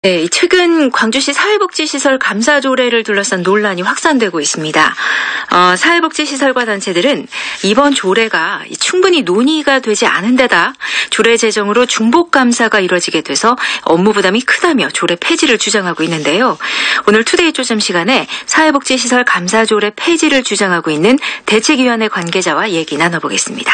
네, 최근 광주시 사회복지시설 감사 조례를 둘러싼 논란이 확산되고 있습니다. 사회복지시설과 단체들은 이번 조례가 충분히 논의가 되지 않은 데다 조례 제정으로 중복 감사가 이뤄지게 돼서 업무 부담이 크다며 조례 폐지를 주장하고 있는데요. 오늘 투데이 쪼점 시간에 사회복지시설 감사 조례 폐지를 주장하고 있는 대책위원회 관계자와 얘기 나눠보겠습니다.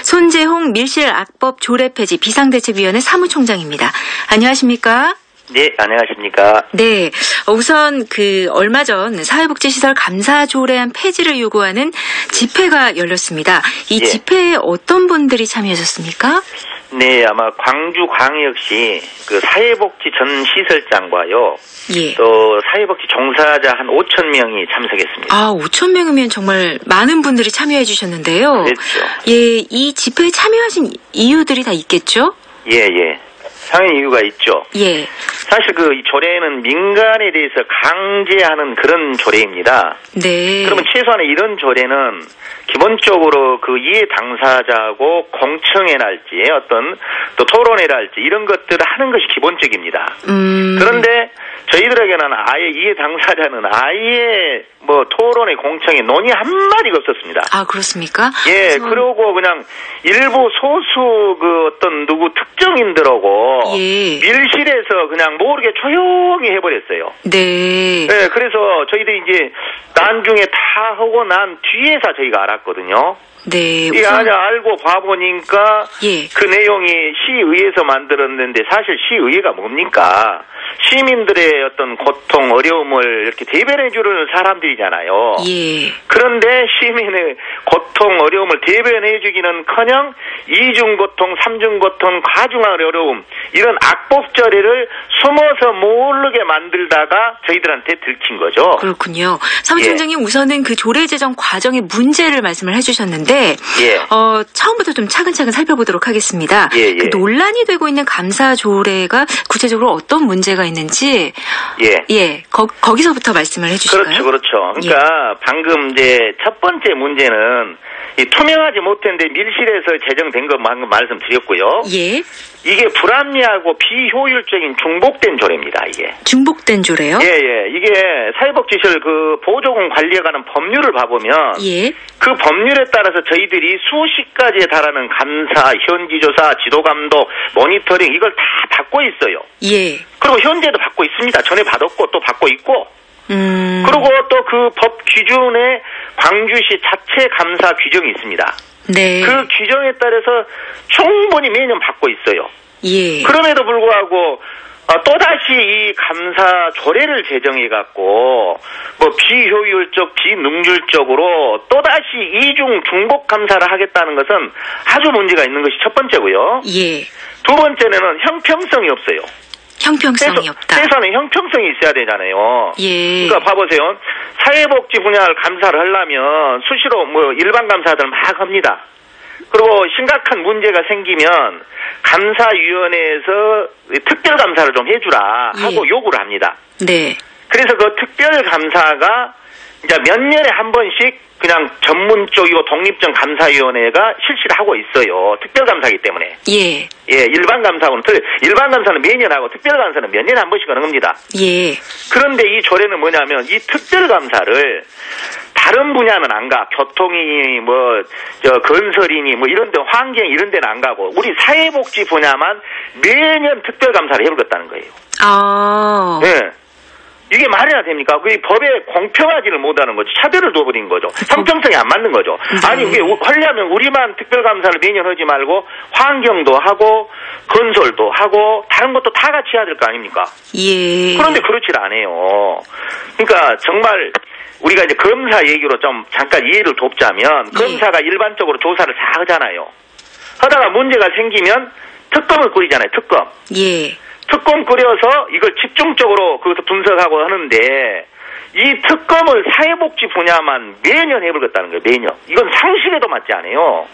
손재홍 밀실악법 조례 폐지 비상대책위원회 사무총장입니다. 안녕하십니까? 네, 안녕하십니까. 네, 우선 얼마 전 사회복지시설 감사 조례안 폐지를 요구하는 집회가 열렸습니다. 이 집회에 어떤 분들이 참여하셨습니까? 네, 아마 광주광역시 사회복지 전 시설장과요. 또 사회복지 종사자 한 5천 명이 참석했습니다. 5천 명이면 정말 많은 분들이 참여해 주셨는데요. 그렇죠. 예, 이 집회에 참여하신 이유들이 다 있겠죠? 예. 당연히 이유가 있죠. 예. 사실 이 조례는 민간에 대해서 강제하는 그런 조례입니다. 네. 그러면 최소한의 이런 조례는 기본적으로 이해 당사자하고 공청회랄지 또 토론회랄지 이런 것들을 하는 것이 기본적입니다. 그런데 저희들에게는 아예 이해 당사자는 아예 토론회 공청회 논의 한마디가 없었습니다. 아, 그렇습니까? 예, 그러고 그냥 일부 소수 누구 특정인들하고 밀실에서 그냥 모르게 조용히 해버렸어요. 네. 네, 그래서 저희들이 이제 나중에 다 하고 난 뒤에서 저희가 알았거든요. 네. 이게 알고 봐보니까 그 내용이 시의회에서 만들었는데 사실 시의회가 뭡니까? 시민들의 고통, 어려움을 이렇게 대변해주는 사람들이잖아요. 예. 그런데 시민의 고통, 어려움을 대변해주기는커녕 이중고통, 삼중고통, 과중한 어려움 이런 악법 조례를 숨어서 모르게 만들다가 저희들한테 들킨 거죠. 그렇군요. 사무총장님 우선은 조례 제정 과정의 문제를 말씀을 해주셨는데 처음부터 좀 차근차근 살펴보도록 하겠습니다. 논란이 되고 있는 감사 조례가 구체적으로 어떤 문제가 있는지 거기서부터 말씀을 해주실까요? 그렇죠. 그러니까 방금 이제 첫 번째 문제는 투명하지 못했는데 밀실에서 제정된 것 방금 말씀드렸고요. 이게 불합리하고 비효율적인 중복된 조례입니다. 이게 중복된 조례요? 이게 사회복지시설 보조금 관리에 관한 법률을 봐보면 그 법률에 따라서 저희들이 수십 가지에 달하는 감사, 현지조사, 지도감독, 모니터링 이걸 다 받고 있어요. 그리고 현재도 받고 있습니다. 전에 받았고 또 받고 있고. 그리고 또 그 법 기준에 광주시 자체 감사 규정이 있습니다. 네. 그 규정에 따라서 충분히 매년 받고 있어요. 그럼에도 불구하고 또다시 이 감사 조례를 제정해갖고 비효율적, 비능률적으로 또다시 이중 중복 감사를 하겠다는 것은 아주 문제가 있는 것이 첫 번째고요. 두 번째는 형평성이 없어요. 형평성이 없다. 최소한의 형평성이 있어야 되잖아요. 그러니까 봐보세요. 사회복지 분야를 감사를 하려면 수시로 일반 감사들 막 합니다. 그리고 심각한 문제가 생기면 감사위원회에서 특별감사를 좀 해주라 하고 요구를 합니다. 그래서 그 특별감사가 이제 몇 년에 한 번씩 그냥 전문적이고 독립적 감사위원회가 실시를 하고 있어요. 특별감사이기 때문에. 일반 감사하고는 일반 감사는 매년 하고 특별감사는 몇 년에 한 번씩 하는 겁니다. 그런데 이 조례는 뭐냐면 이 특별감사를 다른 분야는 안 가. 교통이니 건설이니 이런 데 환경 이런 데는 안 가고 우리 사회복지 분야만 매년 특별감사를 해보겠다는 거예요. 이게 말이나 됩니까? 그 법에 공평하지를 못하는 거죠. 차별을 둬버린 거죠. 형평성이 안 맞는 거죠. 아니, 하려면 우리만 특별감사를 매년 하지 말고 환경도 하고 건설도 하고 다른 것도 다 같이 해야 될 거 아닙니까? 그런데 그렇지 않아요. 그러니까 정말 우리가 이제 검사 얘기로 좀 잠깐 이해를 돕자면 검사가 일반적으로 조사를 다 하잖아요. 하다가 문제가 생기면 특검을 꾸리잖아요. 특검. 특검 꾸려서 이걸 집중적으로 그것도 분석하고 하는데 이 특검을 사회복지 분야만 매년 해보겠다는 거예요. 매년. 이건 상식에도 맞지 않아요.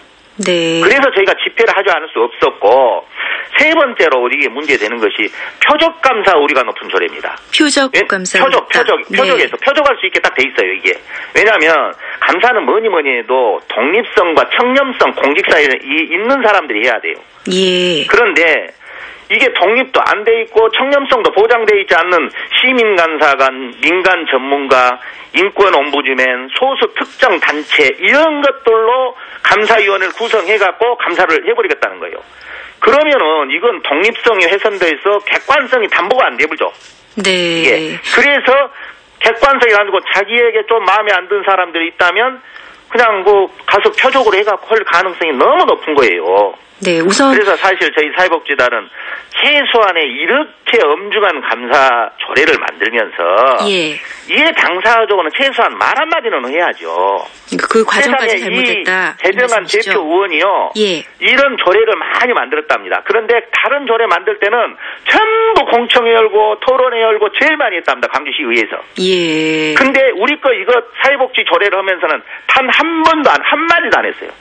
그래서 저희가 집회를 하지 않을 수 없었고 세 번째로 이게 문제되는 것이 표적감사 우리가 높은 조례입니다. 표적감사. 표적에서 표적할 수 있게 딱 돼 있어요. 이게. 왜냐하면 감사는 뭐니 해도 독립성과 청렴성 공직사에 있는 사람들이 해야 돼요. 예. 그런데 이게 독립도 안 돼 있고 청렴성도 보장돼 있지 않는 시민감사관, 민간 전문가, 인권 옴부즈맨, 소수 특정 단체 이런 것들로 감사위원회를 구성해갖고 감사를 해버리겠다는 거예요. 그러면은 이건 독립성이 훼손돼서 객관성이 담보가 안 되죠. 네. 예. 그래서 객관성이 아니고 자기에게 좀 마음에 안 드는 사람들이 있다면 그냥 가서 표적으로 해갖고 할 가능성이 너무 높은 거예요. 네, 우선. 그래서 사실 저희 사회복지단은 최소한의 이렇게 엄중한 감사 조례를 만들면서. 예. 이에 당사적으로는 최소한 말 한마디는 해야죠. 그 과정까지 잘못했다. 대정한 대표 의원이요. 예. 이런 조례를 많이 만들었답니다. 그런데 다른 조례 만들 때는 전부 공청회 열고 토론회 열고 제일 많이 했답니다. 광주시 의회에서. 예. 근데 우리 거 이거 사회복지 조례를 하면서는 단 한 번도 한마디도 안 했어요.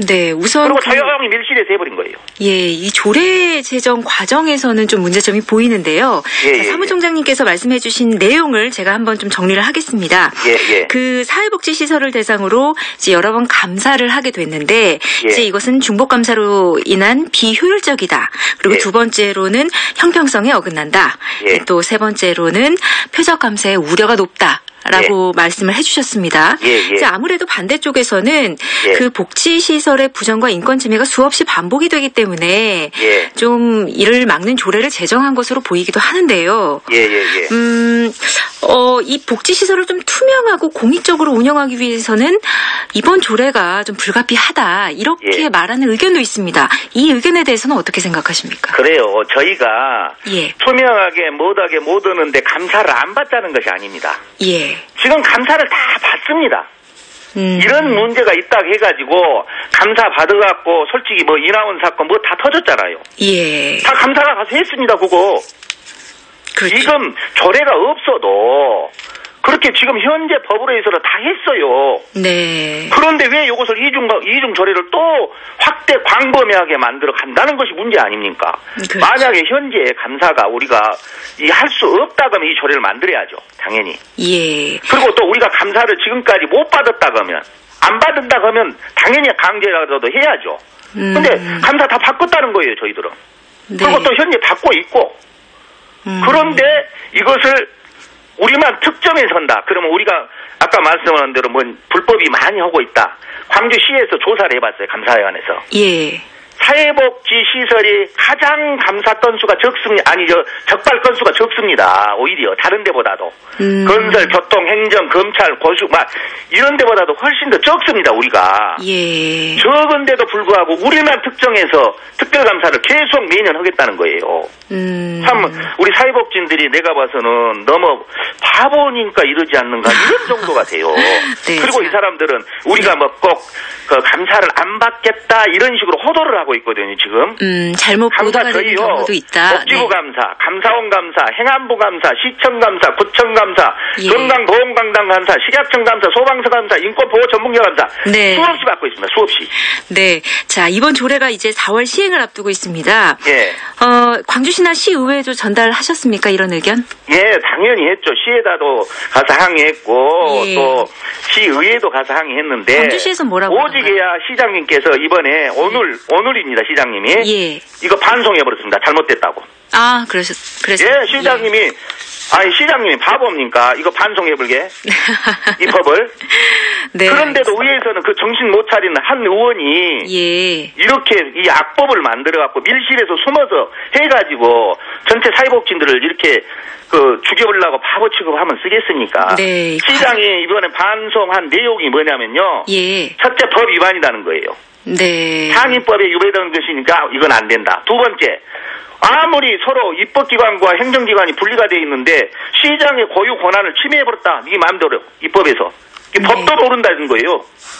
네, 우선. 그리고 조용히 밀실에서 해버린 거예요. 예, 이 조례 제정 과정에서는 좀 문제점이 보이는데요. 예, 사무총장님께서 말씀해주신 내용을 제가 한번 좀 정리를 하겠습니다. 예. 그 사회복지시설을 대상으로 이제 여러 번 감사를 하게 됐는데, 이제 이것은 중복감사로 인한 비효율적이다. 그리고 두 번째로는 형평성에 어긋난다. 또 세 번째로는 표적감사의 우려가 높다. 라고 말씀을 해주셨습니다. 이제 아무래도 반대쪽에서는 그 복지시설의 부정과 인권 침해가 수없이 반복이 되기 때문에 좀 이를 막는 조례를 제정한 것으로 보이기도 하는데요. 이 복지시설을 좀 투명하고 공익적으로 운영하기 위해서는 이번 조례가 좀 불가피하다 이렇게 말하는 의견도 있습니다. 이 의견에 대해서는 어떻게 생각하십니까? 그래요. 저희가 투명하게 못하게 못 오는데 감사를 안 받자는 것이 아닙니다. 지금 감사를 다 받습니다. 이런 문제가 있다고 해가지고 감사 받아갖고 솔직히 이나온 사건 다 터졌잖아요. 다 감사가 가서 했습니다. 그거. 그렇죠. 지금 조례가 없어도 그렇게 지금 현재 법으로 해서는 다 했어요. 네. 그런데 왜 이것을 이중 조례를 또 확대 광범위하게 만들어 간다는 것이 문제 아닙니까? 그렇죠. 만약에 현재 감사가 우리가 할 수 없다 그러면 이 조례를 만들어야죠. 당연히. 예. 그리고 또 우리가 감사를 지금까지 못 받았다 그러면 안 받는다 그러면 당연히 강제라도 해야죠. 근데 감사 다 바꿨다는 거예요, 저희들은. 네. 그리고 또 현재 받고 있고. 그런데 이것을 우리만 특정해서 한다. 그러면 우리가 아까 말씀하신 대로 불법이 많이 하고 있다. 광주시에서 조사를 해봤어요. 감사위원회에서. 예. 사회복지시설이 가장 감사 건수가 적발 건수가 적습니다. 오히려 다른 데보다도. 건설, 교통, 행정, 검찰, 고수 이런 데보다도 훨씬 더 적습니다. 우리가. 예. 적은데도 불구하고 우리만 특정해서 특별감사를 계속 매년 하겠다는 거예요. 참 우리 사회복지인들이 내가 봐서는 너무 바보니까 이러지 않는가 이런 정도가 돼요. 네, 그리고 이 사람들은 우리가 꼭 그 감사를 안 받겠다 이런 식으로 호도를 하고 있거든요. 지금 잘못 보도가 되는 경우도 있다. 복지부 감사, 감사원 감사, 행안부 감사, 시청 감사, 구청 감사, 건강보험관광 감사, 식약청 감사, 소방서 감사, 인권보호 전문가 감사 수없이 받고 있습니다. 수없이. 네, 자 이번 조례가 이제 4월 시행을 앞두고 있습니다. 예. 광주시나 시의회도 전달하셨습니까 이런 의견? 예, 당연히 했죠. 시에다도 가서 항의했고 또 시의회도 가서 항의했는데. 광주시에서 뭐라고? 오직에야 시장님께서 이번에 오늘입니다. 시장님이 이거 반송해버렸습니다. 잘못됐다고. 아, 그랬어요. 예, 시장님이 시장님이 바보입니까? 이거 반송해버리게 이 법을. 네. 그런데도 의회에서는 그 정신 못 차리는 한 의원이 이렇게 이 악법을 만들어갖고 밀실에서 숨어서 해가지고 전체 사회복지인들을 이렇게 죽여보려고 바보 취급하면 쓰겠습니까? 네. 시장이 이번에 반송한 내용이 뭐냐면요. 첫째, 법 위반이라는 거예요. 네. 상위법에 위배되는 것이니까 이건 안 된다. 두 번째, 아무리 서로 입법기관과 행정기관이 분리가 돼 있는데 시장의 고유 권한을 침해해버렸다. 이게 마음대로 입법에서. 법도 모른다는 거예요.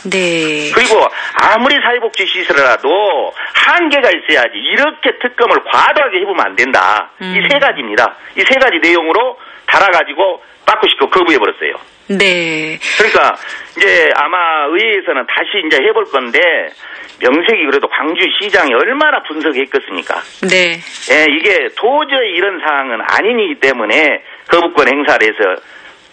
네. 그리고 아무리 사회복지 시설이라도 한계가 있어야지 이렇게 특검을 과도하게 해보면 안 된다. 이 세 가지입니다. 이 세 가지 내용으로 달아가지고 바꾸시고 거부해버렸어요. 네. 그러니까 이제 아마 의회에서는 다시 이제 해볼 건데 명색이 그래도 광주시장이 얼마나 분석했겠습니까? 네. 예, 이게 도저히 이런 상황은 아니기 때문에 거부권 행사를 해서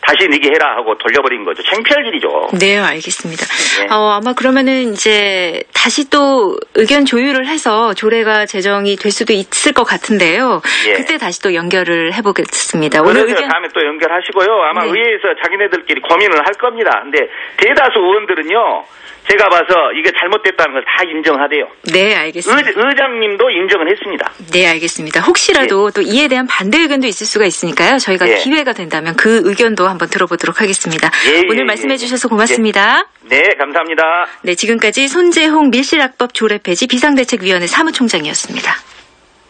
다시 네게 해라 하고 돌려버린 거죠. 창피할 일이죠. 네, 알겠습니다. 네. 아마 그러면은 이제 다시 또 의견 조율을 해서 조례가 제정이 될 수도 있을 것 같은데요. 예. 그때 다시 또 연결을 해보겠습니다. 오늘 의견 다음에 또 연결하시고요. 아마 네. 의회에서 자기네들끼리 고민을 할 겁니다. 근데 대다수 의원들은요. 제가 봐서 이게 잘못됐다는 걸 다 인정하대요. 네, 알겠습니다. 의장님도 인정을 했습니다. 네, 알겠습니다. 혹시라도 또 이에 대한 반대 의견도 있을 수가 있으니까요. 저희가 기회가 된다면 그 의견도 한번 들어보도록 하겠습니다. 오늘 말씀해 주셔서 고맙습니다. 네, 감사합니다. 네, 지금까지 손재홍 밀실악법 조례 폐지 비상대책위원회 사무총장이었습니다.